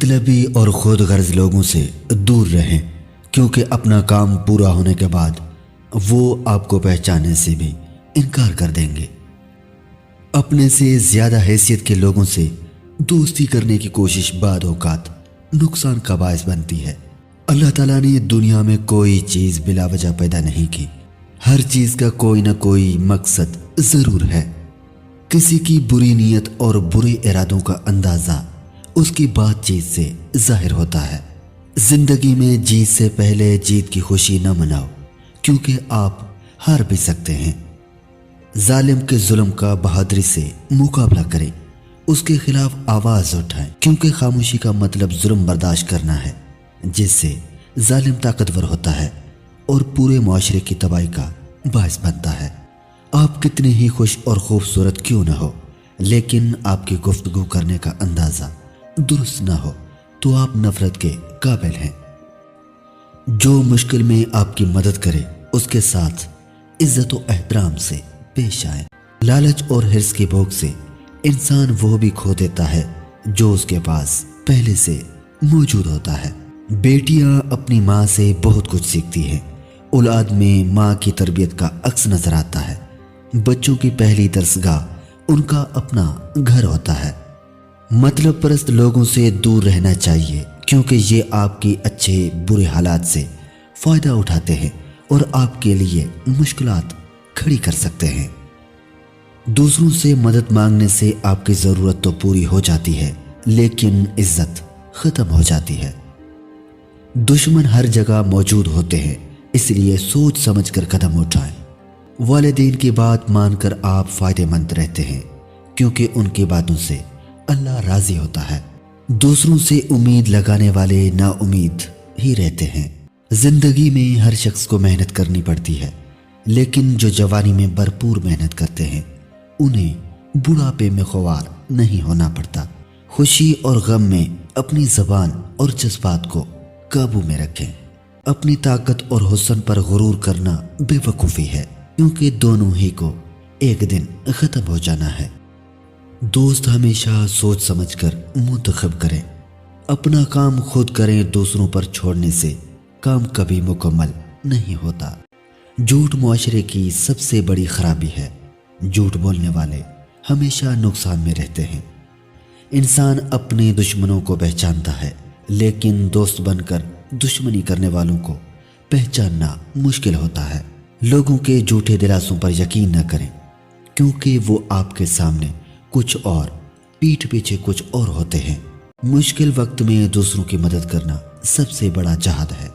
طلبی اور خود غرض لوگوں سے دور رہیں، کیونکہ اپنا کام پورا ہونے کے بعد وہ آپ کو پہچاننے سے بھی انکار کر دیں گے۔ اپنے سے زیادہ حیثیت کے لوگوں سے دوستی کرنے کی کوشش بعض اوقات نقصان کا باعث بنتی ہے۔ اللہ تعالیٰ نے دنیا میں کوئی چیز بلا وجہ پیدا نہیں کی، ہر چیز کا کوئی نہ کوئی مقصد ضرور ہے۔ کسی کی بری نیت اور برے ارادوں کا اندازہ اس کی بات چیت سے ظاہر ہوتا ہے۔ زندگی میں جیت سے پہلے جیت کی خوشی نہ مناؤ، کیونکہ آپ ہار بھی سکتے ہیں۔ ظالم کے ظلم کا بہادری سے مقابلہ کریں، اس کے خلاف آواز اٹھائیں، کیونکہ خاموشی کا مطلب ظلم برداشت کرنا ہے، جس سے ظالم طاقتور ہوتا ہے اور پورے معاشرے کی تباہی کا باعث بنتا ہے۔ آپ کتنے ہی خوش اور خوبصورت کیوں نہ ہو، لیکن آپ کی گفتگو کرنے کا اندازہ درست نہ ہو تو آپ نفرت کے قابل ہیں۔ جو مشکل میں آپ کی مدد کرے اس کے ساتھ عزت و احترام سے پیش آئیں۔ لالچ اور حرص کی بھوک سے انسان وہ بھی کھو دیتا ہے جو اس کے پاس پہلے سے موجود ہوتا ہے۔ بیٹیاں اپنی ماں سے بہت کچھ سیکھتی ہیں، اولاد میں ماں کی تربیت کا عکس نظر آتا ہے۔ بچوں کی پہلی درسگاہ ان کا اپنا گھر ہوتا ہے۔ مطلب پرست لوگوں سے دور رہنا چاہیے، کیونکہ یہ آپ کی اچھے برے حالات سے فائدہ اٹھاتے ہیں اور آپ کے لیے مشکلات کھڑی کر سکتے ہیں۔ دوسروں سے مدد مانگنے سے آپ کی ضرورت تو پوری ہو جاتی ہے، لیکن عزت ختم ہو جاتی ہے۔ دشمن ہر جگہ موجود ہوتے ہیں، اس لیے سوچ سمجھ کر قدم اٹھائیں۔ والدین کی بات مان کر آپ فائدہ مند رہتے ہیں، کیونکہ ان کی باتوں سے اللہ راضی ہوتا ہے۔ دوسروں سے امید لگانے والے نا امید ہی رہتے ہیں۔ زندگی میں ہر شخص کو محنت کرنی پڑتی ہے، لیکن جو جوانی میں بھرپور محنت کرتے ہیں انہیں بڑھاپے میں خوار نہیں ہونا پڑتا۔ خوشی اور غم میں اپنی زبان اور جذبات کو قابو میں رکھیں۔ اپنی طاقت اور حسن پر غرور کرنا بے وقوفی ہے، کیونکہ دونوں ہی کو ایک دن ختم ہو جانا ہے۔ دوست ہمیشہ سوچ سمجھ کر منتخب کریں۔ اپنا کام خود کریں، دوسروں پر چھوڑنے سے کام کبھی مکمل نہیں ہوتا۔ جھوٹ معاشرے کی سب سے بڑی خرابی ہے۔ جھوٹ بولنے والے ہمیشہ نقصان میں رہتے ہیں۔ انسان اپنے دشمنوں کو پہچانتا ہے، لیکن دوست بن کر دشمنی کرنے والوں کو پہچاننا مشکل ہوتا ہے۔ لوگوں کے جھوٹے دلاسوں پر یقین نہ کریں، کیونکہ وہ آپ کے سامنے کچھ اور پیٹھ پیچھے کچھ اور ہوتے ہیں۔ مشکل وقت میں دوسروں کی مدد کرنا سب سے بڑا جہاد ہے۔